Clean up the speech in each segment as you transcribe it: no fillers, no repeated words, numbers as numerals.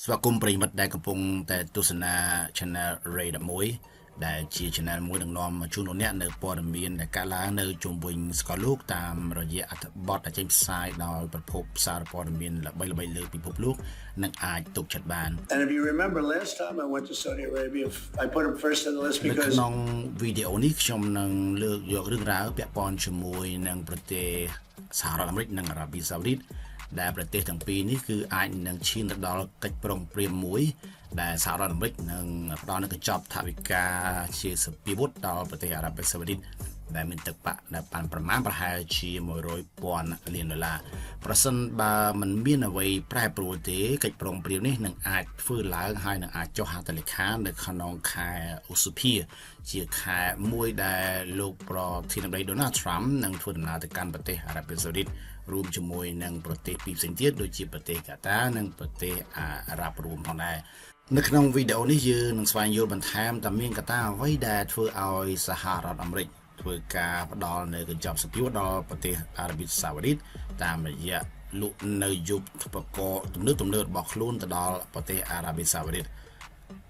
ស្វាគមន៍ប្រិយមិត្តដែលកំពុងតែទស្សនា Channel Ray 11ដែលជា Channel មួយនឹងនាំមកជូនលោកអ្នកនៅព័ត៌មានដែលកើតឡើងនៅជុំវិញសកលលោកតាមរយៈអត្ថបទដែលចេញផ្សាយដោយប្រភពសារព័ត៌មានល្បីៗលើពិភពលោកនិងអាចទុកចិត្តបាន And if you remember last time I went to Saudi Arabia, I put him first on the list នៅ because ក្នុងវីដេអូនេះខ្ញុំនឹងលើកយករឿងរ៉ាវពាក់ព័ន្ធជាមួយនឹងប្រទេសសហរដ្ឋអាមេរិកនិងអារ៉ាប៊ីសាអូឌីតដែលប្រទេសទាំងពីរនេះគឺអាចនឹងឈានទៅដល់កិច្ចព្រមព្រៀងមួយដែលសហរដ្ឋអាមេរិកនឹងផ្ដល់នូវកញ្ចប់ថវិកាជាសព្វាវុធដល់ប្រទេសអារ៉ាប៊ីសាអូឌីតដែលមានទឹកប្រាក់ដែលបានប្រហែលជា$100,000 លានប្រសិនបើមិនមានអ្វីប្រែប្រួលទេកិច្ចព្រមព្រៀងនេះនឹងអាចធ្វើឡើងហើយនឹងអាចចុះហត្ថលេខានៅក្នុងខែឧសភាជាខែមួយដែលលោកប្រធានាធិបតី Donald Trump នឹងធ្វើដំណើរទៅកាន់ប្រទេសអារ៉ាប៊ីសាអូឌីតរួមជាមួយនឹងប្រទេសពីរផ្សេងទៀតដូចជាប្រទេសកាតានិងប្រទេសអារ៉ាប់រួមផងដែរនៅក្នុងវីដេអូនេះយើងនឹងស្វែងយល់បន្ថែមតើមានកត្តាអ្វីដែលធ្វើឲ្យសហរដ្ឋអាមេរិកធ្វើការផ្ដល់នៅកញ្ចប់សព្វាវុធដល់ប្រទេសអារ៉ាប៊ីសាអូឌីតតាមរយៈលក់នៅយុទ្ធឧបករណ៍ទំនើបរបស់ខ្លួនទៅដល់ប្រទេសអារ៉ាប៊ីសាអូឌីត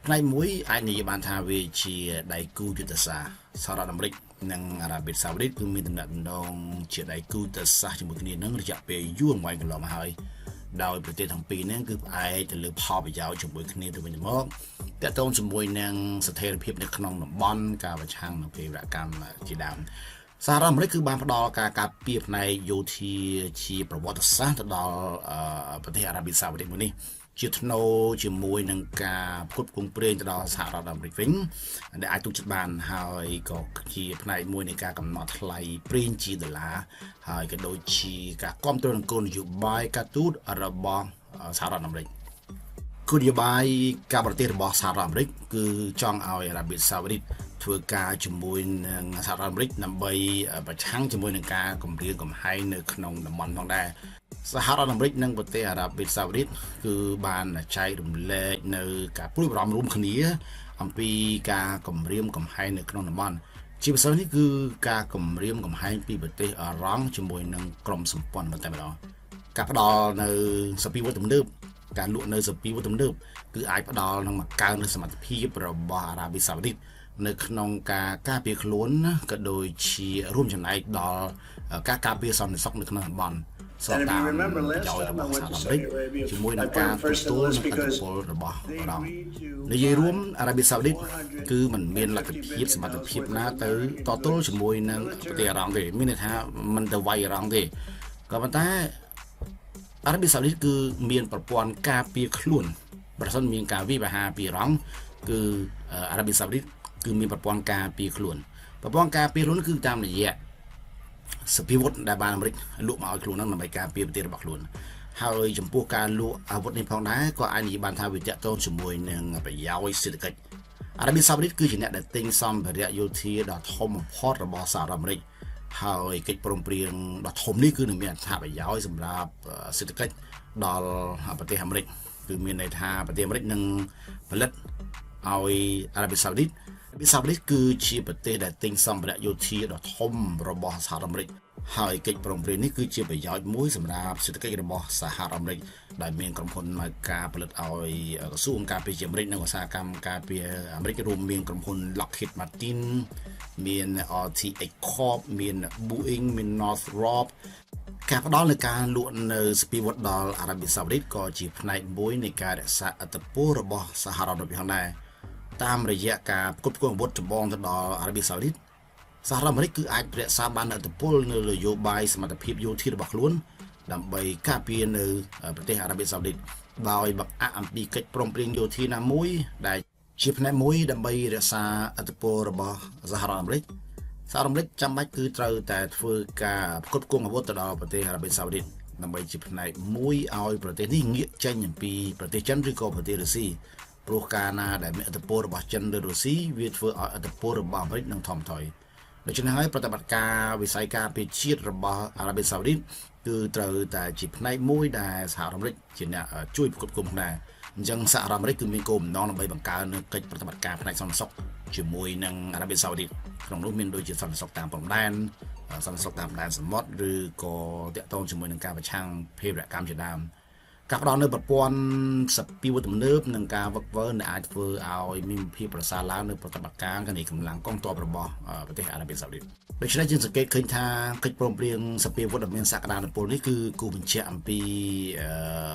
ផ្នែកមួយអាចនិយាយបានថាវាជាដៃគូយុទ្ធសាស្ត្រសហរដ្ឋអាមេរិកនិងអារ៉ាប៊ីសាអូឌីតគឺមានទំនាក់ទំនងជាដៃគូយុទ្ធសាស្ត្រជាមួយគ្នានឹងរយៈពេលយូរអង្វែងកន្លងមកហើយដោយប្រទេសទាំងពីរនេះគឺផ្អែកទៅលើផលប្រយោជន៍ជាមួយគ្នាទៅវិញទៅមកទាក់ទងជាមួយនឹងស្ថិរភាពនៅក្នុងតំបន់ការប្រឆាំងនឹងភេរវកម្មជាដើមសហរដ្ឋអាមេរិកគឺបានផ្ដល់ការការពារផ្នែកយោធាជាប្រវត្តិសាស្ត្រទៅដល់ប្រទេសអារ៉ាប៊ីសាអូឌីតមួយនេះជាថ្នូរជាមួយនឹងការផ្គត់ផ្គង់ប្រេងទៅដល់សហរដ្ឋអាមេរិកវិញដែលអាចទុកចិត្តបានហើយក៏ជាផ្នែកមួយនៃការកំណត់ថ្លៃប្រេងជាដុល្លារហើយក៏ដូចជាការគ្រប់គ្រងគោលនយោបាយការទូតរបស់សហរដ្ឋអាមេរិកគោលនយោបាយការបរទេសរបស់សហរដ្ឋអាមេរិកគឺចង់ឲ្យអារ៉ាប៊ីសាអូឌីតធ្វើការជាមួយនឹងសហរដ្ឋអាមេរិកដើម្បីប្រឆាំងជាមួយនឹងការគំរាមកំហែងនៅក្នុងតំបន់ផងដែរសហរដ្ឋអាមេរិកនិងប្រទេសអារ៉ាប៊ីសាអូឌីតគឺបានចែករំលែកនៅការព្រួយបារម្ភរួមគ្នាអំពីការគំរាមកំហែងនៅក្នុងតំបន់ជាពិសេសនេះគឺការគំរាមកំហែងពីប្រទេសអារ៉ង់ជាមួយនឹងក្រុមសម្ព័ន្ធតែម្ដងការផ្ដល់នៅសព្វាវុធទំនើបការលក់នៅសព្វាវុធទំនើបគឺអាចផ្ដល់នឹងមកកើននូវសមត្ថភាពរបស់អារ៉ាប៊ីសាអូឌីតនៅក្នុងការការពារខ្លួនក៏ដូចជារួមចំណែកដល់ការការពារសន្តិសុខនៅក្នុងតំបន់ស្របតាមប្រយោជន៍របស់សហរដ្ឋអាមេរិកជាមួយនឹងការទទួលនឹងឥទ្ធិពលរបស់អារ៉ង់និយាយរួមអារ៉ាប៊ីសាអូឌីតគឺមិនមានលទ្ធភាពសមត្ថភាពណាទៅតទល់ជាមួយនឹងប្រទេសអារ៉ង់ទេមានន័យថាមិនទៅវាយអារ៉ង់ទេក៏ប៉ុន្តែអារ៉ាប៊ីសាអូឌីតគឺមានប្រព័ន្ធការពារខ្លួនប្រសិនមានការវិវហាពីអារ៉ង់គឺអារ៉ាប៊ីសាអូឌីតគឺមានប្រព័ន្ធការពារខ្លួនប្រព័ន្ធការពារខ្លួនគឺតាមរយៈសព្វាវុធដែលបានអាមេរិកលក់មកឲ្យខ្លួនហ្នឹងដើម្បីការពារប្រទេសរបស់ខ្លួនហើយចំពោះការលក់អាវុធនេះផងដែរក៏អាចនិយាយបានថាវាតាក់ទងជាមួយនឹងប្រយោជន៍សេដ្ឋកិច្ចអារ៉ាប៊ីសាអូឌីតគឺជាអ្នកដែលទិញសម្ភារៈយោធាដ៏ធំបំផុតរបស់សហរដ្ឋអាមេរិកហើយកិច្ចព្រមព្រៀងដ៏ធំនេះគឺនឹងមានអត្ថប្រយោជន៍សម្រាប់សេដ្ឋកិច្ចដល់ប្រទេសអាមេរិកគឺមានន័យថាប្រទេសអាមេរិកនឹងផលិតឲ្យអារ៉ាប៊ីសាអូឌីតគឺជាប្រទេសដែលទិញសម្ភារៈយោធាដ៏ធំរបស់សហរដ្ឋអាមេរិកហើយកិច្ចព្រមព្រៀងនេះគឺជាប្រយោជន៍មួយសម្រាប់សេដ្ឋកិច្ចរបស់សហរដ្ឋអាមេរិកដែលមានក្រុមហ៊ុនមកការផលិតឲ្យក្រសួងការពារអាមេរិកនិងឧស្សាហកម្មការពារអាមេរិករួមមានក្រុមហ៊ុន Lockheed Martin មាន RTX Corp មាន Boeing មាន Northrop ការផ្ដល់នៃការលក់នៅសព្វាវុធដល់អារ៉ាប៊ីសាអូឌីតក៏ជាផ្នែកមួយនៃការរក្សាឥទ្ធិពលរបស់សហរដ្ឋអាមេរិកផងដែរតាមរយៈការផ្គត់ផ្គង់អាវុធចម្បងទៅដល់អារ៉ាប៊ីសាអូឌីតសហរដ្ឋអាមេរិកគឺអាចរក្សាបានឥទ្ធិពលនៅនយោបាយសមត្ថភាពយោធារបស់ខ្លួនដើម្បីការពារនៅប្រទេសអារ៉ាប៊ីសាអូឌីតដោយបង្អាក់អំពីកិច្ចព្រមព្រៀងយោធាណាមួយដែលជាផ្នែកមួយដើម្បីរក្សាឥទ្ធិពលរបស់សហរដ្ឋអាមេរិកសហរដ្ឋអាមេរិកចាំបាច់គឺត្រូវតែធ្វើការផ្គត់ផ្គង់អាវុធទៅដល់ប្រទេសអារ៉ាប៊ីសាអូឌីតដើម្បីជាផ្នែកមួយឲ្យប្រទេសនេះងាកចេញអំពីប្រទេសចិនឬក៏ប្រទេសរុស្ស៊ីព្រោះកាលណាដែលមានឥទ្ធិពលរបស់ចិនឬរុស្ស៊ីវាធ្វើឲ្យឥទ្ធិពលរបស់អាមេរិកនឹងថមថយដូច្នេះហើយប្រតិបត្តិការវិស័យការពារជាតិរបស់អារ៉ាប៊ីសាអូឌីតគឺត្រូវតែជាផ្នែកមួយដែលសហរដ្ឋអាមេរិកជាអ្នកជួយផ្គត់ផ្គង់ដែរអញ្ចឹងសហរដ្ឋអាមេរិកគឺមានគោលបំណងដើម្បីបង្កើននូវកិច្ចប្រតិបត្តិការផ្នែកសន្តិសុខជាមួយនឹងអារ៉ាប៊ីសាអូឌីតក្នុងនោះមានដូចជាសន្តិសុខតាមព្រំដែនសន្តិសុខតាមដែនសមុទ្រឬក៏តាក់ទងជាមួយនឹងការប្រឆាំងភេរវកម្មជាដើម các đó nơi bật quan sập piu tầm nước nâng cao vật vỡ để ai vừa ao mình phiประสาlá nơiประtậpการกันอีกกำลังกองตัวประบประเทศอาหรับซาอุดิโดยเฉพาะจึงสังเกตขึ้นทางกิจโปรเปลี่ยนสเปียวัดดำเนินสักการณ์โปรนี่คือกูเป็นเชื่อมปี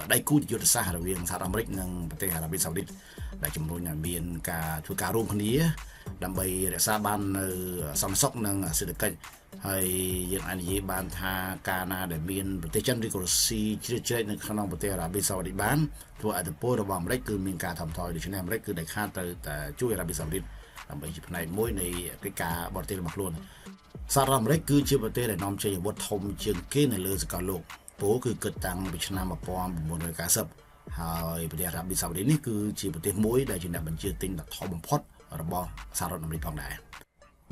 ได้กู้ยุทธศาสตร์ระเวียงสหรัฐอเมริกนั่งประเทศอาหรับซาอุดิได้จำนวนอย่างเบียนการช่วยการร่วมคนนี้ดำไปรักษาบ้านสองซอกนั่งเศรษฐกิจให้ยังอันนี้บ้านทางการนาได้เบียนประเทศจันทร์ริโกซีเชื่อในขนมประเทศอาหรับซาอุดิบ้านทั่วอัตโประหว่างอเมริกคือมีการทำทอยโดยเฉพาะอเมริกคือได้ฆ่าแต่ช่วยอาหรับซาอุดิดำไปจุดในมวยในกิจการบริเตอร์มาล้วนสหรัฐอเมริกคือเชื้อประเทศได้นำใจวัดทมเชียงเก้ในเรือสกัดโลกโปคือเกิดตั้งวิชนามาปอมบนเรือการซับให้ประเทศอาหรับซาอุดินี่คือเชื้อประเทศมวยได้จึงได้บรรจุติงดัดทอมพอดระบอบสหรัฐอเมริกาได้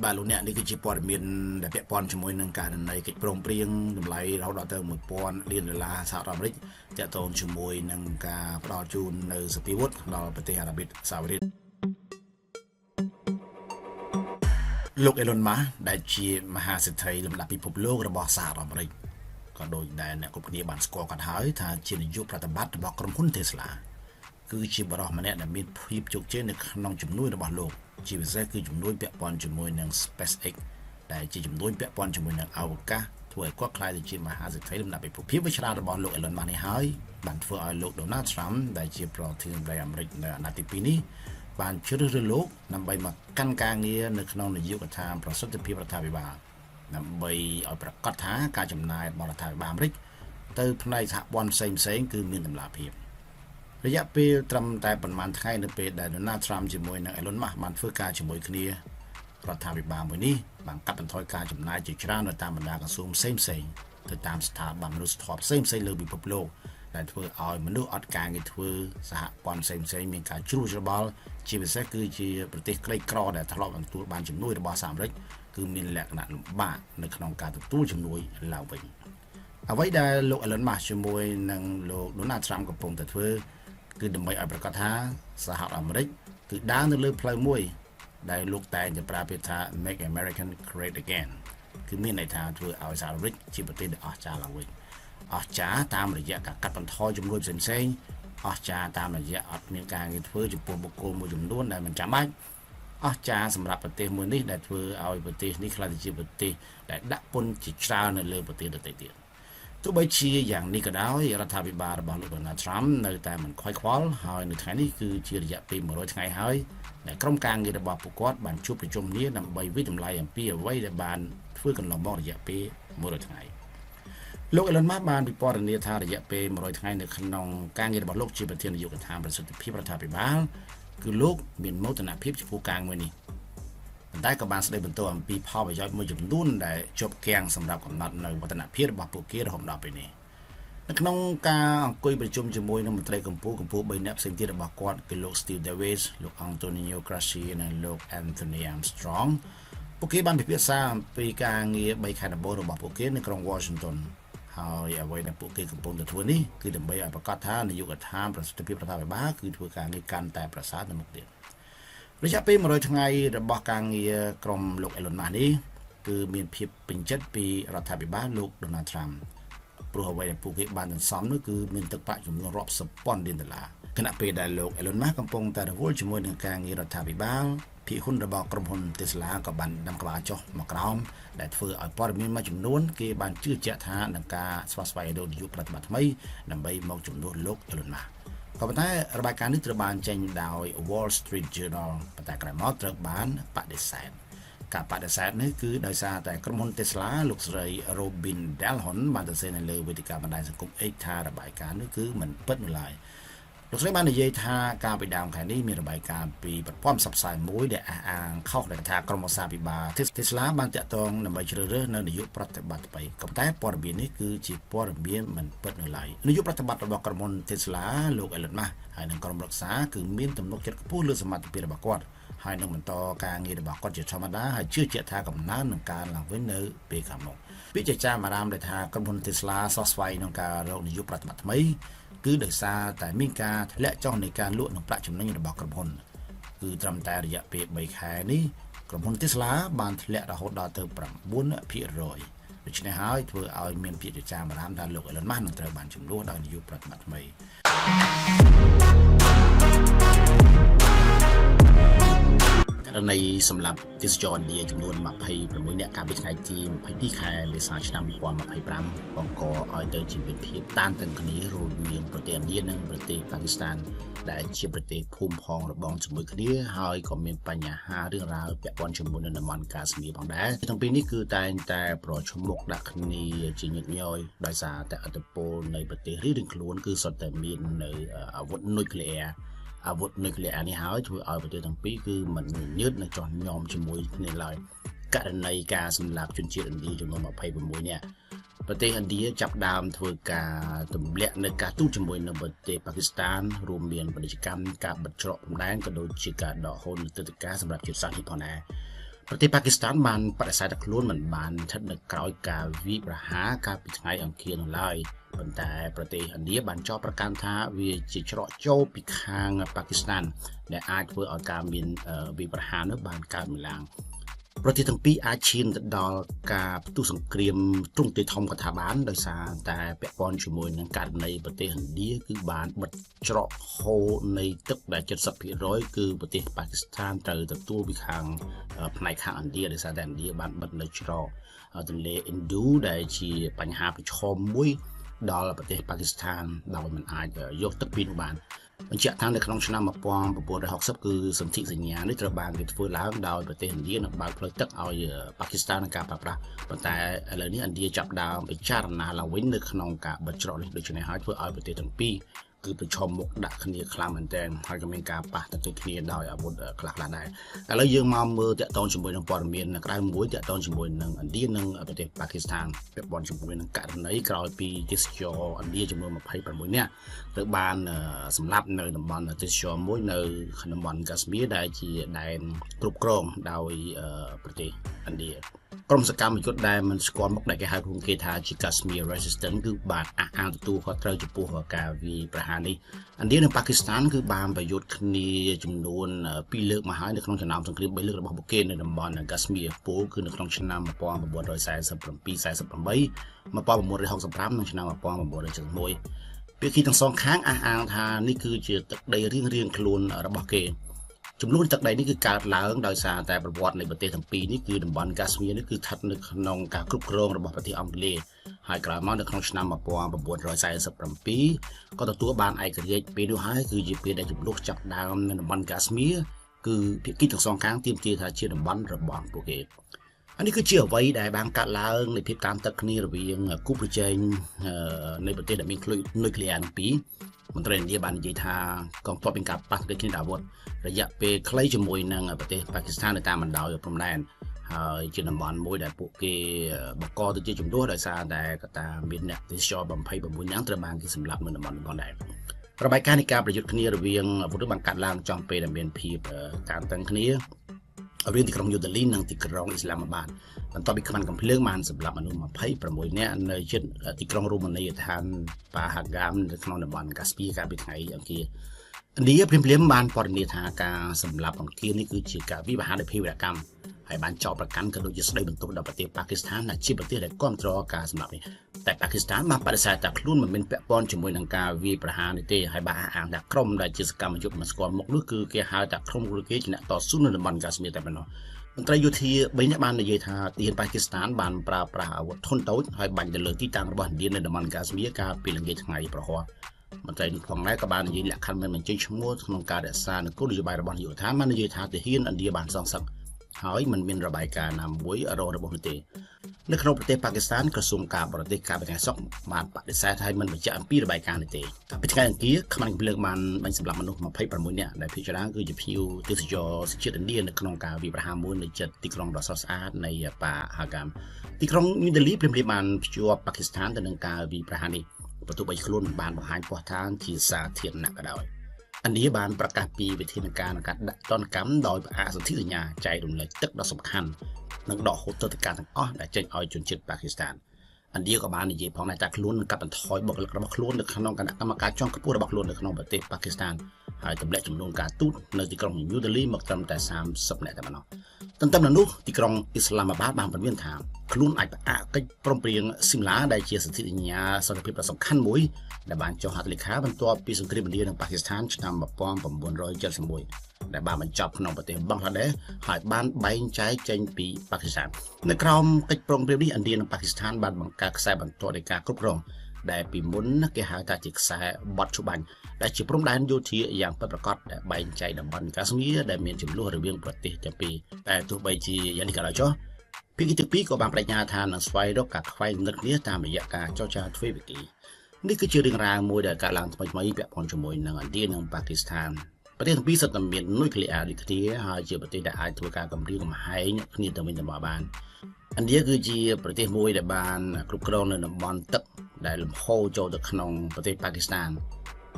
บ้านลูกเนี่ยนี่คือจีปอร์เมียนได้เปียปอนช่วยในการในกิจโปร่งเปลี่ยนดำไหลเราดอเตอร์มือปอนเรียนเวลาสหรัฐอเมริกาจะโตนช่วยในการปลอจูนในสปีวุฒเราประเทศอาหรับซาอุดิลูกเอลอนมัสได้ชีมหาเศรษฐีลำดับพิภพโลกระบอบสหรัฐอเมริกาก็โดยได้เนี่ยกลุ่มนี้บานสกอร์กันหายถ้าจีนยุคปฏิบัติบอกกรมหุ้นเทสลาคือชีบรอมาเนี่ยมีพิบจุกเจนในขนมจุ่มนุ้ยระบาดโลกชีวิตแท้คือจุ่มนุ้ยเปียปอนจุ่มนุ้ยใน SpaceX ได้จีจุ่มนุ้ยเปียปอนจุ่มนุ้ยในอวกาศถ้วยก็คล้ายจีมหาเศรษฐีลำดับพิภพพิบวิชาระบาดโลกเอลอนมัสในหายบันเฟื่อโลกโดนัลด์ทรัมป์ได้จีประธานาธิบดีอเมริกในนาทีปีนี้บานชื่อเรื่องโลกนำไปมากันกลางเงี้ยในขนมในยุคทางประสบพิประธานาธิบดีนำไปเอาประกาศหาการจำหน่ายบริษัทบาอเมริกเติมในสถาบันเซ็งคือมีตำราเพียบระยะปีตรำแต่ประมาณไทยในปีได้โดนัลด์ทรัมป์จมวยในเอลอนมัสมันเพื่อการจมวยคณีรัฐบาลวันนี้บางกับเป็นถอยการจำหน่ายจิตราโดยตามบรรดากระทรวงเซ็งโดยตามสถาบันมนุษย์ทอปเซ็งเลยบิบโลกได้เพื่อเอามนุษย์อัดการกันเพื่อสหปอนเซ็งมีการจูจบอลชีวิตแท้คือชีประเทศใกล้กรอได้ทะเลาะกันตัวบ้านจมวยระบาดสามเล็กคือมีแหลกหนักบ้าในขนมการตู้จมวยเหล่าเป็นเอาไว้ได้โลกเอลอนมัสจมวยในโลกโดนัลด์ทรัมป์กับผมแต่เพื่อคือดำไปเอาประกาศหาสหรัฐอเมริกคือด้านในเรื่องเพลย์มวยได้ลูกแต่จะปราบทา Make American Great Again คือมีในทางเพื่อเอาสหรัฐอเมริกที่ประเทศอาจารย์เราเองอาจารย์ตามระยะการกัดปันทอจำนวนเส้นอาจารย์ตามระยะอัดมีการเพื่อจุดปุ่มบุกโกมจำนวนได้มันจำไม่อาจารย์สำหรับประเทศมือนี้ได้เพื่อเอาประเทศนี้คลาดจีประเทศได้ดับปนจิตชาในเรื่องประเทศเดียวตัวใบชี้อย่างนี้ก็ได้รัฐบาลบางโดนัลด์ทรัมป์ในแต่มันค่อยคว้าหายในทางนี้คือชีระยะปี100 ថ្ងៃហើយในกรมการเงินระบอบปกติបានជួបប្រជុំនេះដើម្បីវិតម្លៃអំពីអ្វីដែលបានធ្វើកន្លងមករយៈពេល100 ថ្ងៃលោកអេលនម៉ាស់បានពិពណ៌នាថារយៈពេល100 ថ្ងៃនៅក្នុងការងាររបស់លោកជាប្រធាននាយកដ្ឋានប្រសិទ្ធភាពរដ្ឋាភិបាលគឺលោកមានមោទនភាពចំពោះការងារនេះតែក៏បានស្ដីបន្ទោអំពីផលប្រយោជន៍មួយចំនួនដែលជាប់គាំងសម្រាប់កំណត់នៅវឌ្ឍនភាពរបស់ពួកគេរហូតដល់ពេលនេះនៅក្នុងការអង្គុយប្រជុំជាមួយនឹងមន្ត្រីកម្ពុជា3នាក់ផ្សេងទៀតរបស់គាត់គឺលោក Steve Davis លោក Antonio Gracie និងលោក Anthony Armstrong ពួកគេបានពិភាក្សាអំពីការងារ3ខែដំបូងរបស់ពួកគេនៅក្រុង Washington ហើយអ្វីដែលពួកគេកំពុងតែធ្វើនេះគឺដើម្បីឲ្យប្រកាសថានាយកដ្ឋានប្រសិទ្ធភាពរដ្ឋាភិបាលគឺធ្វើការងារកាន់តែប្រសើរទៅមុខទៀតរយៈពេល100 ថ្ងៃរបស់ការងារក្រុមលោកអេលនម៉ាស់នេះគឺមានភាពពេញចិត្តពីរដ្ឋាភិបាលលោកដូណាល់ត្រាំព្រោះអ្វីដែលពួកគេបានសន្សំនោះគឺមានទឹកប្រាក់ចំនួនរាប់សិបពាន់លានដុល្លារខណៈពេលដែលលោកអេលនម៉ាស់កំពុងតែរវល់ជាមួយនឹងការងាររដ្ឋាភិបាលភាគហ៊ុនរបស់ក្រុមហ៊ុន Tesla ក៏បានដាំក្បាលចុះមកក្រោមដែលធ្វើឲ្យព័ត៌មានមួយចំនួនគេបានជឿជាក់ថានឹងការស្វាស្វែងរកនាយកប្រតិបត្តិថ្មីដើម្បីមកជំនួសលោកអេលនម៉ាស់ក៏ប៉ុន្តែរបាយការណ៍នេះត្រូវបានចេញដោយ Wall Street Journal ប៉ុន្តែក្រោយមកត្រូវបានបដិសេធការបដិសេធនេះគឺដោយសារតែក្រុមហ៊ុន Tesla លោកស្រី Robin Dalhon បានទៅសេនៅលើវេទិកាបណ្ដាញសង្គម X ថារបាយការណ៍នេះគឺមិនពិតនោះឡើយលោកស្រីបាននិយាយថាការពីដើមខែនេះមានរបាយការណ៍ពីប្រព័ន្ធផ្សព្វផ្សាយមួយដែលអះអាងខុសដែលថាក្រុមឧស្សាហកម្មពិបាល Tesla បានតាក់ទងដើម្បីជ្រើសរើសនៅនាយកប្រតិបត្តិថ្មីក៏ប៉ុន្តែព័ត៌មាននេះគឺជាព័ត៌មានមិនពិតនោះឡើយនាយកប្រតិបត្តិរបស់ក្រុមហ៊ុន Tesla លោក Elon Musk ហើយនឹងក្រុមប្រឹក្សាគឺមានទំនុកចិត្តខ្ពស់លើសមត្ថភាពរបស់គាត់ហើយនឹងបន្តការងាររបស់គាត់ជាធម្មតាហើយជឿជាក់ថាកំណើននឹងការឡើងវិញនៅពេលខាងមុខពីចចាមអារាមដែលថាក្រុមហ៊ុន Tesla សោះស្វែងនឹងការរកនាយកប្រតិបត្តិថ្មីគឺដោយសារតែមានការធ្លាក់ចុះនៃការលក់និងប្រាក់ចំណេញរបស់ក្រុមហ៊ុនគឺត្រឹមតែរយៈពេល3ខែនេះក្រុមហ៊ុន Tesla បានធ្លាក់រហូតដល់ទៅ 9% ដូ ដូច្នេះហើយធ្វើឲ្យមានពាក្យចចាមអារ៉ាមថាលោកអេលនម៉ាស់នឹងត្រូវបានជំនួសដោយនាយកប្រតិបត្តិថ្មីករណីសម្រាប់ទេសចរឥណ្ឌាចំនួន26នាក់កាលពីថ្ងៃទី22ខែមេសាឆ្នាំ2025បង្កឲ្យទៅជាវិភាពតានតឹងគ្នារវាងប្រទេសឥណ្ឌានិងប្រទេសប៉ាគីស្ថានដែលជាប្រទេសភូមិផងរបងជាមួយគ្នាហើយក៏មានបញ្ហារឿងរ៉ាវពាក់ព័ន្ធជាមួយនឹងតំបន់កាស្មៀរផងដែរទាំងពីរនេះគឺតែងតែប្រឈមមុខដាក់គ្នាជាញឹកញយដោយសារតែឥទ្ធិពលនៃប្រទេសរៀងៗខ្លួនគឺសុទ្ធតែមាននៅអាវុធនុយក្លេអ៊ែរអាវុធនុយក្លេអ៊ែរនេះហើយធ្វើឲ្យប្រទេសទាំងពីរគឺមិនញើតនៅចោះញោមជាមួយគ្នាឡើយករណីការសម្លាប់ជនជាតិឥណ្ឌាចំនួន26នាក់ប្រទេសឥណ្ឌាចាប់ដើមធ្វើការទម្លាក់នៅការទូតជាមួយនឹងប្រទេសប៉ាគីស្ថានរួមមានពាណិជ្ជកម្មការបិទច្រកព្រំដែនក៏ដូចជាការដកហូតនីតិកាសម្រាប់ជាតិសាសន៍នេះផងដែរប្រទេសប៉ាគីស្ថានបានបដិសេធថាខ្លួនមិនបានស្ថិតនៅក្រោយការវាយប្រហារកាលពីថ្ងៃអង្គារនោះឡើយប៉ុន្តែប្រទេសឥណ្ឌាបានចោទប្រកាន់ថាវាជាច្រកចូលពីខាងប៉ាគីស្ថានដែលអាចធ្វើឲ្យការមានវាយប្រហារនោះបានកើតមានឡើងប្រទេសទាំងពីរអាចឈានទៅដល់ការផ្ទុះសង្គ្រាមទ្រង់ទ្រាយធំក៏ថាបានដោយសារតែពាក់ព័ន្ធជាមួយនឹងករណីប្រទេសឥណ្ឌាគឺបានបិទច្រកហូរនៃទឹកដែល 70% គឺប្រទេសប៉ាគីស្ថានត្រូវទទួលពីខាងផ្នែកខាងឥណ្ឌាដោយសារតែឥណ្ឌាបានបិទនៅច្រកទន្លេឥណ្ឌូដែលជាបញ្ហាប្រឈមមួយដល់ប្រទេសប៉ាគីស្ថានដោយមិនអាចយកទឹកពីនោះបានបញ្ជាក់ថានៅក្នុងឆ្នាំ1960គឺសន្ធិសញ្ញានេះត្រូវបានគេធ្វើឡើងដោយប្រទេសឥណ្ឌានឹងបើកផ្លូវទឹកឲ្យប៉ាគីស្ថានក្នុងការប្រើប្រាស់ប៉ុន្តែឥឡូវនេះឥណ្ឌាចាប់ដើមពិចារណាឡើងវិញនៅក្នុងការបិទច្រកនេះដូច្នេះហើយធ្វើឲ្យប្រទេសទាំងពីរគឺប្រឈមមុខដាក់គ្នាខ្លាំងមែនទែនហើយក៏មានការប៉ះទង្គិចគ្នាដោយអាវុធខ្លះៗដែរឥឡូវយើងមកមើលតាក់ទងជាមួយនឹងព័ត៌មានក្រៅមួយតាក់ទងជាមួយនឹងឥណ្ឌានិងប្រទេសប៉ាគីស្ថានពាក់ព័ន្ធជាមួយនឹងករណីក្រោយពីទេសចរឥណ្ឌាចំនួន26នាក់ត្រូវបានសម្លាប់នៅតំបន់ទេសចរមួយនៅតំបន់កាស្មៀរដែលជាដែនគ្រប់គ្រងដោយប្រទេសឥណ្ឌាក្រុមសកម្មជនដែលមិនស្គាល់មុខដែលគេហៅខ្លួនគេថាជា Kashmir Resistance គឺបានអះអាងទទួលខុសត្រូវចំពោះការវាយប្រហារនេះឥណ្ឌានិងប៉ាគីស្ថានគឺបានប្រយុទ្ធគ្នាចំនួន2លើកមកហើយនៅក្នុងចំណោមសង្គ្រាម3លើករបស់ពួកគេនៅតំបន់ Kashmir ពលគឺនៅក្នុងឆ្នាំ1947-48 1965និងឆ្នាំ1971ភាគីទាំងសងខាងអះអាងថានេះគឺជាទឹកដីរៀងៗខ្លួនរបស់គេចំនួនទឹកដីនេះគឺកើតឡើងដោយសារតែប្រវត្តិនៃប្រទេសទាំងពីរនេះគឺតំបន់កាស្មៀរនេះគឺស្ថិតនៅក្នុងការគ្រប់គ្រងរបស់ប្រទេសអង់គ្លេសហើយក្រោយមកនៅក្នុងឆ្នាំ1947ក៏ទទួលបានឯករាជ្យពេលនោះហើយគឺជាពេលដែលចំនួនចាប់ដើមនៅតំបន់កាស្មៀរគឺភាគីទាំងសងខាងទាមទារថាជាតំបន់របស់ពួកគេនេះគឺជាអ្វីដែលបានកាត់ឡើងនៃភាពតាមទឹកគ្នារវាងគូប្រជែងនៃប្រទេសដែលមាននុយក្លេអ៊ែរទាំងពីរមន្ត្រីឥណ្ឌាបាននិយាយថាកងទ័ពមានការប៉ះទង្គិចគ្នាដោយអាវុធរយៈពេលខ្លីជាមួយនឹងប្រទេសប៉ាគីស្ថាននៅតាមបណ្ដោយព្រំដែនហើយជាតំបន់មួយដែលពួកគេបង្កទៅជាចំនួនដោយសារតែកត្តាមានអ្នកទេសចរ26នាក់ត្រូវបានគេសម្លាប់នៅតំបន់នោះផងដែររបាយការណ៍នៃការប្រយុទ្ធគ្នារវាងអាវុធបានកាត់ឡើងចំពេលដែលមានភាពតានតឹងគ្នារៀនទីក្រុងញូដេលីនិងទីក្រុងអ៊ីស្លាមាបាតបន្ទាប់ពីខ្មាន់កំភ្លើងបានសម្លាប់មនុស្ស26នាក់នៅជិតទីក្រុងរ៉ូម៉ានីយដ្ឋានប៉ាហាហ្គាមនៅក្នុងតំបន់កាស្ពីកាលពីថ្ងៃអង្គារឥណ្ឌាភ្លាមៗបានព័ត៌មានថាការសម្លាប់អង្គារនេះគឺជាការវិវហារដោយភេរវកម្មហើយបានចោទប្រកាន់ក៏ដូចជាស្ដីបន្ទោសដល់ប្រទេសប៉ាគីស្ថានដែលជាប្រទេសដែលគ្រប់គ្រងការសម្លាប់នេះតែប៉ាគីស្ថានបានបដិសេធថាខ្លួនមិនមានពាក់ព័ន្ធជាមួយនឹងការវាយប្រហារនេះទេហើយបានអះអាងថាក្រុមដែលជាសកម្មជនមិនស្គាល់មុខនោះគឺគេហៅថាក្រុមគេជាអ្នកតស៊ូនៅតំបន់កាស្មៀរតែប៉ុណ្ណោះមន្ត្រីយោធា3នាក់បាននិយាយថាទាហានប៉ាគីស្ថានបានប្រើប្រាស់អាវុធធុនតូចហើយបាញ់ទៅលើទីតាំងរបស់ឥណ្ឌានៅតំបន់កាស្មៀរកាលពីល្ងាចថ្ងៃប្រហ័សមន្ត្រីនេះផងដែរក៏បាននិយាយលក្ខខណ្ឌមិនបញ្ចេញឈ្មោះក្នុងការរក្សានូវគោលនយោបាយរបស់នាយកដ្ឋានបាននិយាយថាទាហានឥណ្ឌាបានសងសឹកហើយមិនមានរបាយការណ៍ណាមួយរបស់នោះទេនៅក្នុងប្រទេសប៉ាគីស្ថានក្រសួងការបរទេសការបដិសេធបានបដិសេធឲ្យមិនបញ្ជាក់អំពីរបាយការណ៍នេះទេកាលពីថ្ងៃអង្គារខ្មាន់កំភ្លើងបានបាញ់សម្លាប់មនុស្ស26នាក់ដែលភាគច្រើនគឺជាភ្ញៀវទេសចរជាតិឥណ្ឌានៅក្នុងការវាយប្រហារមួយនៅជិតទីក្រុងដ៏ស្រស់ស្អាតនៃប៉ាហាហ្គាមទីក្រុងញូដេលីភ្លាមៗបានភ្ជាប់ប៉ាគីស្ថានទៅនឹងការវាយប្រហារនេះបន្ទាប់ពីខ្លួនមិនបានបង្ហាញភស្តុតាងជាសាធារណៈក៏ដោយឥណ្ឌាបានប្រកាសពីវិធានការនៃការដាក់ទណ្ឌកម្មដោយផ្អាកសន្ធិសញ្ញាចែករំលែកទឹកដ៏សំខាន់និងដកហូតទឹកទាំងអស់ដែលចេញឲ្យជនជាតិប៉ាគីស្ថានឥណ្ឌាក៏បាននិយាយផងដែរថាខ្លួននឹងកាត់បន្ថយបុគ្គលិករបស់ខ្លួននៅក្នុងគណៈកម្មការជាន់ខ្ពស់របស់ខ្លួននៅក្នុងប្រទេសប៉ាគីស្ថានហើយទម្លាក់ចំនួនការទូតនៅទីក្រុងញូដេលីមកត្រឹមតែ30នាក់តែប៉ុណ្ណោះ ទន្ទឹមនឹងនោះទីក្រុងអ៊ីស្លាមាបាតបានប្រមានថាខ្លួនអាចផ្អាកកិច្ចព្រមព្រៀងស៊ីមឡាដែលជាសន្ធិសញ្ញាសន្តិភាពដ៏សំខាន់មួយដែលបានចុះហត្ថលេខាបន្ទាប់ពីសង្គ្រាមឥណ្ឌានិងប៉ាគីស្ថានឆ្នាំ1971ដែលបានបញ្ចប់ក្នុងប្រទេសបង់ក្លាដេសហើយបានបែងចែកចេញពីប៉ាគីស្ថាននៅក្រោមកិច្ចព្រមព្រៀងនេះឥណ្ឌានិងប៉ាគីស្ថានបានបង្កើតខ្សែបន្ទាត់នៃការគ្រប់គ្រងដែលពីមុនគេហៅថាជាខ្សែបត់ជបាញ់ដែលជាព្រំដែនយោធាយ៉ាងពិតប្រាកដដែលបែងចែកតំបន់កាស្មៀរដែលមានចំនួនរវាងប្រទេសទាំងពីរតែទោះបីជាយ៉ាងនេះក៏ដោយចុះភាគីទាំងពីរក៏បានបដិញ្ញាថានឹងស្វែងរកការខ្វែងគំនិតគ្នាតាមរយៈការចរចាទ្វេភាគីនេះគឺជារឿងរ៉ាវមួយដែលកើតឡើងថ្មីៗពាក់ព័ន្ធជាមួយនឹងឥណ្ឌានិងប៉ាគីស្ថានប្រទេសទាំងពីរសុទ្ធតែមាននុយក្លេអ៊ែរដូចគ្នាហើយជាប្រទេសដែលអាចធ្វើការគម្រាមកំហែងគ្នាទៅវិញទៅមកបានឥណ្ឌាគឺជាប្រទេសមួយដែលបានគ្រប់គ្រងនៅតំបន់ទឹកដែលលំហូរចូលទៅក្នុងប្រទេសប៉ាគីស្ថាន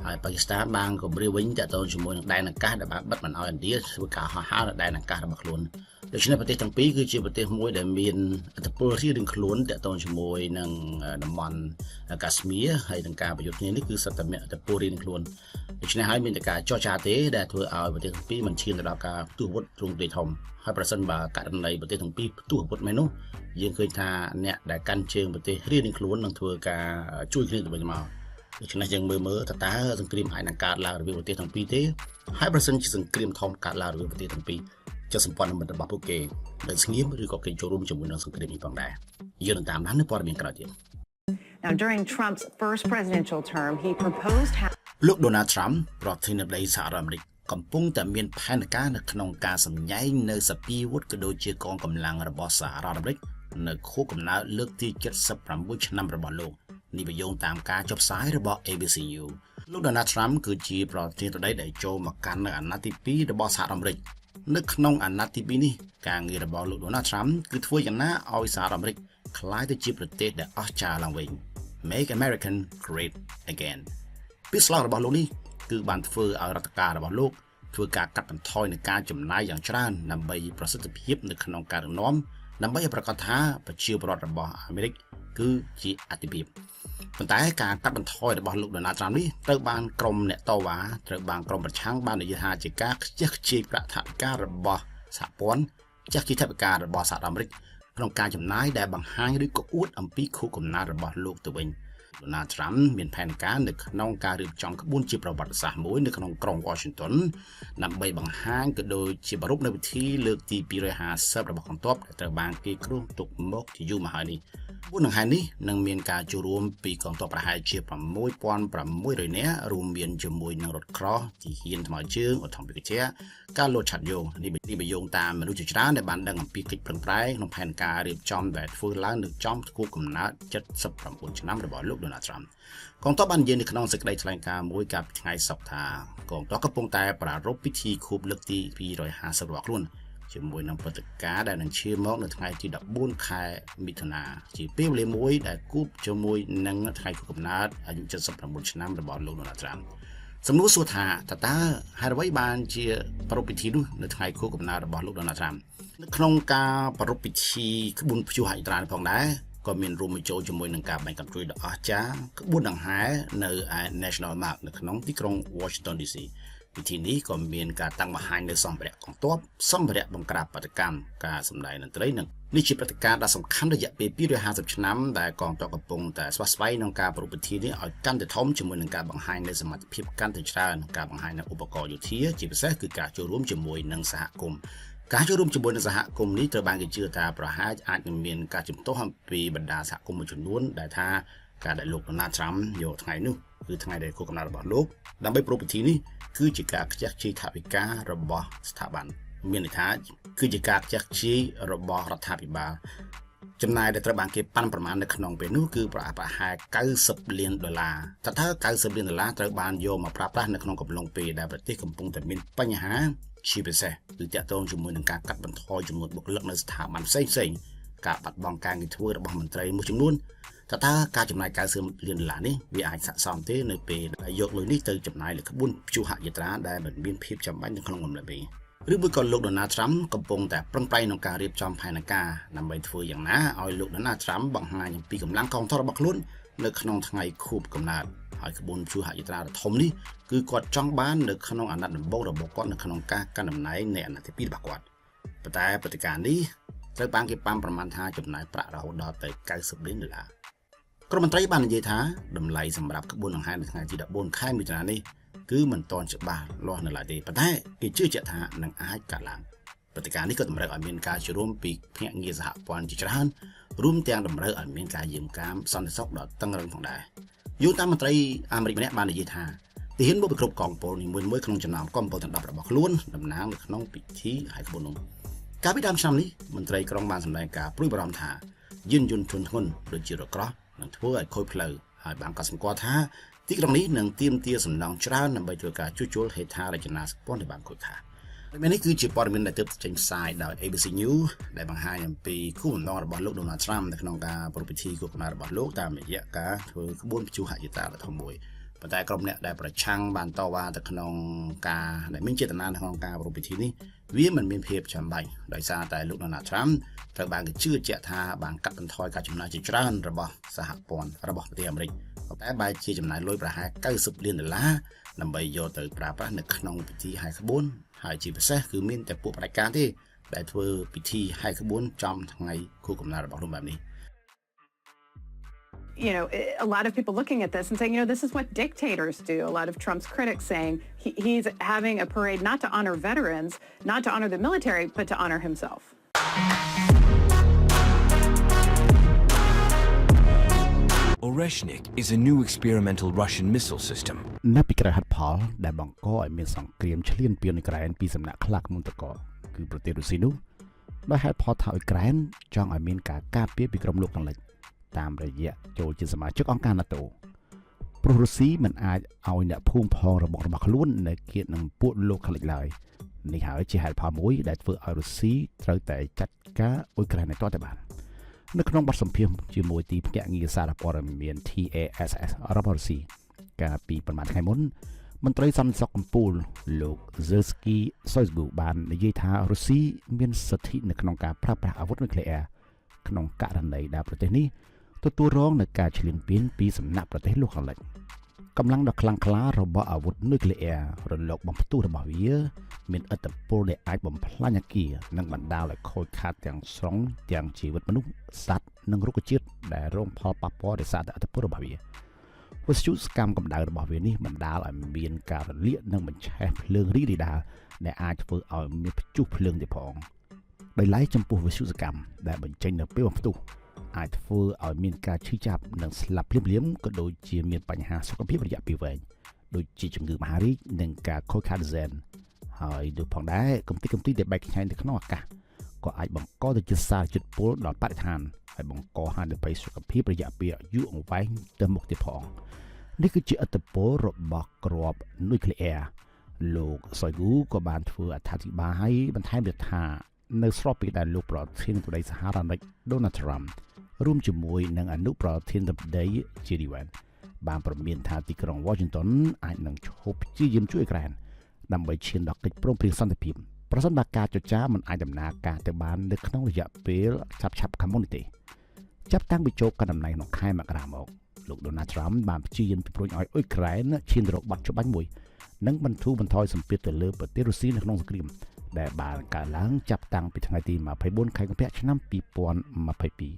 ហើយប៉ាគីស្ថានបានគម្រាមវិញទាក់ទងជាមួយនឹងដែនអាកាសដែលបានបិទមិនឲ្យឥណ្ឌាធ្វើការហោះហើរនៅដែនអាកាសរបស់ខ្លួនដូច្នេះប្រទេសទាំងពីរគឺជាប្រទេសមួយដែលមានឥទ្ធិពលរៀងៗខ្លួនទាក់ទងជាមួយនឹងតំបន់កាស្មៀរហើយនឹងការប្រយុទ្ធគ្នានេះគឺសិតតែមានឥទ្ធិពលរៀងៗខ្លួនដូច្នេះហើយមានតែការចរចាទេដែលធ្វើឲ្យប្រទេសទាំងពីរមិនឈានទៅដល់ការផ្ទុះអាវុធទ្រង់ទ្រាយធំហើយប្រសិនបើករណីប្រទេសទាំងពីរផ្ទុះអាវុធមែននោះយើងឃើញថាអ្នកដែលកាន់ជើងប្រទេសរៀងៗខ្លួននឹងធ្វើការជួយគ្នាទៅវិញមកដូច្នេះយើងមើលតើសង្គ្រាមអាចនឹងកើតឡើងរវាងប្រទេសទាំងពីរទេហើយប្រសិនជាសង្គ្រាមធំកើតឡើងរវាងប្រទេសទាំងពីរចុះសម្ព័ន្ធមិត្តរបស់ពួកគេដែលស្ងៀមឬក៏គេចូលរួមជាមួយនឹងសង្គ្រាមនេះផងដែរយើងនឹងតាមដាននៅព័ត៌មានក្រោយទៀត Now during Trump's first presidential term he proposed លោក Donald Trump ប្រធានាធិបតីសហរដ្ឋអាមេរិកកំពុងតែមានផែនការនៅក្នុងការសម្ញែងនៅសពាវុធក៏ដូចជាកងកម្លាំងរបស់សហរដ្ឋអាមេរិកនៅខួបកំណើតលើកទី76ឆ្នាំរបស់លោកនេះបញ្យងតាមការចុះផ្សាយរបស់ ABC News លោក Donald Trump គឺជាប្រធានាធិបតីដែលចូលមកកាន់នៅអាណត្តិទី2របស់សហរដ្ឋអាមេរិកនៅក្នុងអាណត្តិទី2នេះការងាររបស់លោក Donald Trump គឺធ្វើយ៉ាងណាឲ្យសហរដ្ឋអាមេរិកក្លាយទៅជាប្រទេសដែលអស្ចារ្យឡើងវិញ Make American Great Again ពីស្លោករបស់លោកនេះគឺបានធ្វើឲ្យរដ្ឋការរបស់លោកធ្វើការកាត់បន្ថយនៃការចំណាយយ៉ាងច្រើនដើម្បីប្រសិទ្ធភាពនៅក្នុងការដឹកនាំដើម្បីឲ្យប្រកាសថាប្រជាពលរដ្ឋរបស់អាមេរិកគឺជាអធិភាពប៉ុន្តែការកាត់បន្ថយរបស់លោក Donald Trump នេះត្រូវបានក្រុមអ្នកតវ៉ាត្រូវបានក្រុមប្រឆាំងបាននិយាយថាជាការខ្ជះខ្ជាយប្រាក់ថវិការបស់សហព័ន្ធខ្ជះខ្ជាយថវិការបស់សហរដ្ឋអាមេរិកក្នុងការចំណាយដែលបង្ហាញឬក៏អួតអំពីខួបកំណើតរបស់លោកទៅវិញDonald Trump មានផែនការនៅក្នុងការរៀបចំក្បួនជាប្រវត្តិសាស្ត្រមួយនៅក្នុងក្រុង Washington ដើម្បីបង្ហាញក៏ដូចជាប្រារព្ធនៅពិធីលើកទី250របស់កងទ័ពដែលត្រូវបានគេគ្រោងទុកមកជាយូរមកហើយនេះក្បួនដង្ហែនេះនឹងមានការចូលរួមពីកងទ័ពប្រហែលជា 6,600 នាក់រួមមានជាមួយនឹងរថក្រោះទីហ៊ានថ្មើរជើងឧទ្ធម្ភាគចការលោតឆាត់យងនេះបញ្យងតាមមនុស្សជាច្រើនដែលបានដឹងអំពីកិច្ចប្រឹងប្រែងក្នុងផែនការរៀបចំដែលធ្វើឡើងនៅចំខួបកំណើត79ឆ្នាំរបស់លោក Donald Trump កងទ័ពបាននិយាយនៅក្នុងសេចក្តីថ្លែងការណ៍មួយកាលពីថ្ងៃសុក្រថាកងទ័ពកំពុងតែប្រារព្ធពិធីខួបលើកទី250របស់ខ្លួនជាមួយនឹងព្រឹត្តិការណ៍ដែលនឹងឈានមកនៅថ្ងៃទី14ខែមិថុនាជាពេលវេលាមួយដែលគូបជាមួយនឹងថ្ងៃខួបកំណើតអាយុ79ឆ្នាំរបស់លោក Donald Trump សំណួរសួរថាតើហេតុអ្វីបានជាប្រារព្ធពិធីនោះនៅថ្ងៃខួបកំណើតរបស់លោក Donald Trump នៅក្នុងការប្រារព្ធពិធីក្បួនព្យុះហិរញ្ញផងដែរក៏មានរួមបញ្ចូលជាមួយនឹងការបាញ់កាំជ្រួយដ៏អស្ចារ្យក្បួនដង្ហែនៅឯ National Mall នៅក្នុងទីក្រុង Washington DC ពិធីនេះក៏មានការតាំងបង្ហាញនៅសម្ភារៈកងទ័ពសម្ភារៈបង្ក្រាបបាតុកម្មការសម្ដែងតន្ត្រីនិងនេះជាព្រឹត្តិការណ៍ដ៏សំខាន់រយៈពេល250ឆ្នាំដែលកងទ័ពកំពុងតែស្វាស្វែងក្នុងការប្រារព្ធពិធីនេះឲ្យកាន់តែធំជាមួយនឹងការបង្ហាញនៃសមត្ថភាពកាន់តែច្រើនការបង្ហាញនៅឧបករណ៍យោធាជាពិសេសគឺការចូលរួមជាមួយនឹងសហគមន៍ការចូលរួមជាមួយនឹងសហគមន៍នេះត្រូវបានគេជឿថាប្រហែលអាចនឹងមានការជំទាស់អំពីបណ្ដាសហគមន៍មួយចំនួនដែលថាការដែលលោក Donald Trump យកថ្ងៃនោះគឺថ្ងៃដែលខួបកំណើតរបស់លោកដើម្បីប្រារព្ធពិធីនេះគឺជាការខ្ជះខ្ជាយថវិការបស់ស្ថាប័នមានន័យថាគឺជាការខ្ជះខ្ជាយរបស់រដ្ឋាភិបាលចំណាយដែលត្រូវបានគេប៉ាន់ប្រមាណនៅក្នុងពេលនោះគឺប្រហែល$90 លានតើ$90 លានត្រូវបានយកមកប្រើប្រាស់នៅក្នុងកំឡុងពេលដែលប្រទេសកំពុងតែមានបញ្ហាជាពិសេសគឺទាក់ទងជាមួយនឹងការកាត់បន្ថយចំនួនបុគ្គលិកនៅស្ថាប័នផ្សេងៗការបាត់បង់ការងារធ្វើរបស់មន្ត្រីមួយចំនួនតើការចំណាយ$90 លាននេះវាអាចស័ក្តិសមទេនៅពេលដែលយកលុយនេះទៅចំណាយលើក្បួនព្យុហយាត្រាដែលមិនមានភាពចាំបាច់នៅក្នុងអំឡុងពេលឬមួយក៏លោក Donald Trump កំពុងតែប្រឹងប្រែងក្នុងការរៀបចំផែនការដើម្បីធ្វើយ៉ាងណាឲ្យលោក Donald Trump បង្ហាញអំពីកម្លាំងកងទ័ពរបស់ខ្លួននៅក្នុងថ្ងៃខួបកំណើតហើយក្បួនព្យុហយាត្រាដ៏ធំនេះគឺគាត់ចង់បាននៅក្នុងអាណត្តិដំបូងរបស់គាត់នៅក្នុងការកាន់តំណែងនៃអាណត្តិទី2របស់គាត់ តែព្រឹត្តិការណ៍នេះត្រូវបានគេប៉ាំប្រមាណថាចំណាយប្រាក់រហូតដល់ទៅ$90 លានក្រមមន្ត្រីបាននិយាយថាតម្លៃសម្រាប់ក្បួនដង្ហែនៅថ្ងៃទី14ខែមិថុនានេះគឺមិនទាន់ច្បាស់លាស់នៅឡើយទេប៉ុន្តែគេជឿជាក់ថានឹងអាចកើតឡើងព្រឹត្តិការណ៍នេះក៏តម្រូវឲ្យមានការចូលរួមពីភ្នាក់ងារសហព័ន្ធជាច្រើនរួមទាំងតម្រូវឲ្យមានការយាមកាមសន្តិសុខដ៏តឹងរ៉ឹងផងដែរយោធាមន្ត្រីអាមេរិកម្នាក់បាននិយាយថាទាហានបុព្វគ្រប់កងពលនីមួយៗក្នុងចំណោមកងពលទាំង10របស់ខ្លួនតំណាងនៅក្នុងពិធីហែកក្បួននោះកាលពីដើមឆ្នាំនេះមន្ត្រីក្រុងបានសម្ដែងការព្រួយបារម្ភថាយានយន្តធ្ងន់ដូចជារក្រោះនឹងធ្វើឲ្យខូចផ្លូវហើយបានកត់សម្គាល់ថាទីក្រុងនេះនឹងទាមទារសំណងច្រើនដើម្បីធ្វើការជួសជុលហេដ្ឋារចនាសម្ព័ន្ធដែលបានខូចខាតនេះគឺជាព័ត៌មានដែលទើបចេញផ្សាយដោយ ABC News ដែលបង្ហាញអំពីគោលបំណងរបស់លោក Donald Trump នៅក្នុងការប្រពៃពិធីគោលកំណើតរបស់លោកតាមរយៈការធ្វើក្បួនព្យុហយាត្រាដ៏ធំមួយប៉ុន្តែក្រុមអ្នកដែលប្រឆាំងបានតវ៉ាទៅក្នុងការដែលមានចេតនាក្នុងការប្រពៃពិធីនេះវាមិនមានភាពចាំបាច់ដោយសារតែលោក Donald Trump ត្រូវបានគេជឿជាក់ថាបានកាត់បន្ថយការចំណាយជាច្រើនរបស់សហព័ន្ធរបស់ប្រទេសអាមេរិកប៉ុន្តែបែរជាចំណាយលុយប្រហែល$90 លានដើម្បីយកទៅប្រើប្រាស់នៅក្នុងពិធីហែកក្បួនហើយជាពិសេសគឺមានតែពួកបដិការទេដែលធ្វើពិធីហែកក្បួនចំថ្ងៃខួបកំណើតរបស់លោកបែបនេះ You know, a lot of people looking at this and saying, you know, this is what dictators do. A lot of Trump's critics saying he's having a parade not to honor veterans, not to honor the military, but to honor himself. Oreshnik is a new experimental Russian missile system. នៅពីក្រៅហេតុផលដែលបង្កឲ្យមានសង្គ្រាមឈ្លានពានអ៊ុយក្រែនពីសំណាក់ខ្លះមុនតកគឺប្រទេសរុស្ស៊ីនោះដោយហេតុផលថាអ៊ុយក្រែនចង់ឲ្យមានការការពារពីក្រុមលោកខាងលិចតាមរយៈចូលជាសមាជិកអង្គការ NATO ព្រោះរុស្ស៊ីមិនអាចឲ្យអ្នកភូមិផងរបស់ខ្លួននៅគៀតនឹងពួកលោកខាងលិចឡើយនេះហើយជាហេតុផលមួយដែលធ្វើឲ្យរុស្ស៊ីត្រូវតែចាត់ការអ៊ុយក្រែនឲ្យទាល់តែបាននៅក្នុងបទសម្ភាសន៍ជាមួយទីភ្នាក់ងារសារព័ត៌មាន TASS របស់រុស្ស៊ីកាលពីប្រហែលថ្ងៃមុនមន្ត្រីសន្តិសុខកំពូលលោក Zersky Shoigu បាននិយាយថារុស្ស៊ីមានសិទ្ធិនៅក្នុងការប្រើប្រាស់អាវុធនុយក្លេអ៊ែរក្នុងករណីដែលប្រទេសនេះទទួលរងនឹងការឈ្លានពានពីសំណាក់ប្រទេសលោកខាងលិចកម្លាំងដ៏ខ្លាំងក្លារបស់អាវុធនុយក្លេអ៊ែររលកបំផ្ទុះរបស់វាមានឥទ្ធិពលដែលអាចបំផ្លាញអគារនិងបណ្ដាលឲ្យខូចខាតទាំងស្រុងទាំងជីវិតមនុស្សសត្វនិងរុក្ខជាតិដែលរងផលប៉ះពាល់ដោយសារតែឥទ្ធិពលរបស់វាវិទ្យុសកម្មកម្ដៅរបស់វានេះបណ្ដាលឲ្យមានការរលាកនិងបញ្ឆេះភ្លើងរីករាលដាលដែលអាចធ្វើឲ្យមានព្យុះភ្លើងទៀតផងដោយឡែកចំពោះវិទ្យុសកម្មដែលបញ្ចេញនៅពេលបំផ្ទុះអាចធ្វើឲ្យមានការឈឺចាប់និងស្លាប់ភ្លាមៗក៏ដូចជាមានបញ្ហាសុខភាពរយៈពេលវែងដូចជាជំងឺមហារីកនិងការខូចខាតហ្សែនហើយដូចផងដែរកម្ទេចកំទីដែលបែកខ្ញែងទៅក្នុងអាកាសក៏អាចបង្កទៅជាសារជាតិពុលដល់បរិស្ថានហើយបង្កហានិភ័យសុខភាពរយៈពេលយូរអង្វែងទៅមុខទៀតផងនេះគឺជាឥទ្ធិពលរបស់គ្រាប់នុយក្លេអ៊ែរលោក Shoigu ក៏បានធ្វើអត្ថាធិប្បាយបន្ថែមទៀតថានៅស្របពេលដែលលោកប្រធានាធិបតីសហរដ្ឋអាមេរិក Donald Trump រួមជាមួយនឹងអនុប្រធានាធិបតី JD Vance បានព្រមានថាទីក្រុង Washington អាចនឹងឈប់ព្យាយាមជួយអ៊ុយក្រែនដើម្បីឈានដល់កិច្ចព្រមព្រៀងសន្តិភាពប្រសិនបើការចរចាមិនអាចដំណើរការទៅបាននៅក្នុងរយៈពេលឆាប់ខាងមុខនេះទេចាប់តាំងពីចូលកាន់តំណែងក្នុងខែមករាមកលោក Donald Trump បានព្យាយាមជំរុញឲ្យអ៊ុយក្រែនឈានទៅរកបទច្បាញ់មួយនិងបន្ធូរបន្ថយសម្ពាធទៅលើប្រទេសរុស្ស៊ីនៅក្នុងសង្គ្រាមដែលបានកើតឡើងចាប់តាំងពីថ្ងៃទី24ខែកុម្ភៈឆ្នាំ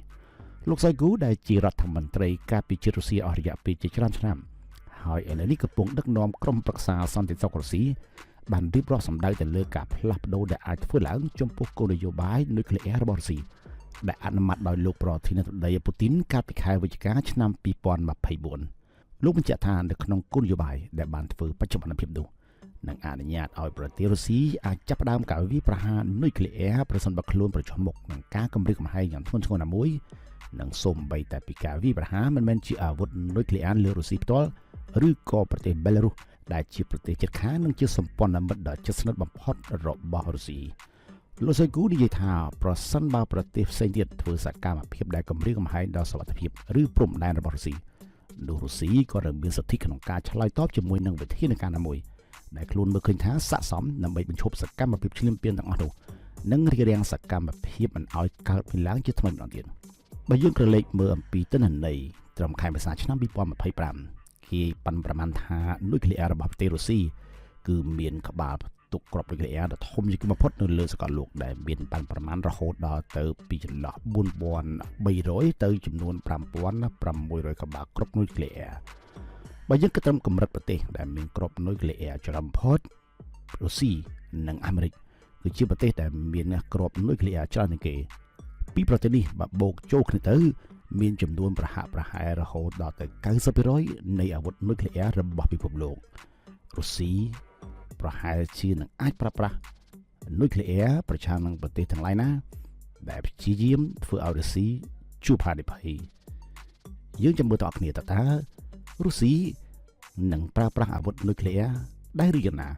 2022លោក Shoigu ដែលជារដ្ឋមន្ត្រីការពារជាតិរុស្ស៊ីអស់រយៈពេលជាច្រើនឆ្នាំហើយឥឡូវនេះកំពុងដឹកនាំក្រុមប្រឹក្សាសន្តិសុខរុស្ស៊ីបានរៀបរាប់សម្ដៅទៅលើការផ្លាស់ប្ដូរដែលអាចធ្វើឡើងចំពោះគោលនយោបាយនុយក្លេអ៊ែររបស់រុស្ស៊ីដែលអនុម័តដោយលោកប្រធានាធិបតីពូទីនកាលពីខែវិច្ឆិកាឆ្នាំ2024លោកបញ្ជាក់ថានៅក្នុងគោលនយោបាយដែលបានធ្វើបច្ចុប្បន្នភាពនោះនឹងអនុញ្ញាតឲ្យប្រទេសរុស្ស៊ីអាចចាប់ផ្ដើមការវាយប្រហារនុយក្លេអ៊ែរប្រសិនបើខ្លួនប្រឈមមុខនឹងការគំរាមកំហែងយ៉ាងធ្ងន់ធ្ងរណាមួយនិងសូម្បីតែពីការវាយប្រហារមិនមែនជាអាវុធនុយក្លេអ៊ែរលើរុស្ស៊ីផ្ទាល់ឬក៏ប្រទេសបែឡារុសដែលជាប្រទេសជិតខាងនិងជាសម្ព័ន្ធមិត្តដ៏ជិតស្និទ្ធបំផុតរបស់រុស្ស៊ីលោក Shoigu និយាយថាប្រសិនបើប្រទេសផ្សេងទៀតធ្វើសកម្មភាពដែលគំរាមកំហែងដល់សុវត្ថិភាពឬព្រំដែនរបស់រុស្ស៊ីនោះរុស្ស៊ីក៏នឹងមានសិទ្ធិក្នុងការឆ្លើយតបជាមួយនឹងវិធានការណាមួយដែលខ្លួនមើលឃើញថាស័ក្តិសមដើម្បីបញ្ឈប់សកម្មភាពឈ្លានពានទាំងអស់នោះនិងរារាំងសកម្មភាពមិនឲ្យកើតមានឡើងជាថ្មីម្ដងទៀតបើយើងក្រឡេកមើលអំពីទិន្នន័យត្រឹមខែមេសាឆ្នាំ2025គេប៉ាន់ប្រមាណថានុយក្លេអ៊ែររបស់ប្រទេសរុស្ស៊ីគឺមានក្បាលផ្ ទុកគ្រាប់នុយក្លេអ៊ែរដ៏ធំជាងបំផុតនៅលើសកលលោកដែលមានប៉ាន់ប្រមាណរហូតដល់ទៅពីចន្លោះ 4,300 ទៅចំនួន 5,600 ក្បាលគ្រាប់នុយក្លេអ៊ែរបើយើងគិតត្រឹមកម្រិតប្រទេសដែលមានគ្រាប់នុយក្លេអ៊ែរច្រើនបំផុតរុស្ស៊ីនិងអាមេរិកគឺជាប្រទេសដែលមានគ្រាប់នុយក្លេអ៊ែរច្រើនជាងគេពីប្រទេសនេះបើបូកចូលគ្នាទៅមានចំនួនប្រហាក់ប្រហែលរហូតដល់ទៅ 90% នៃអាវុធនុយក្លេអ៊ែររបស់ពិភពលោករុស្ស៊ីប្រហែលជានឹងអាចប្រើប្រាស់នុយក្លេអ៊ែរប្រឆាំងនឹងប្រទេសទាំងឡាយណាដែលព្យាយាមធ្វើឲ្យរុស្ស៊ីជួបហានិភ័យយើងចាំមើលតើគ្នាតើរុស្ស៊ីនឹងប្រើប្រាស់អាវុធនុយក្លេអ៊ែរដែរឬយ៉ាងណា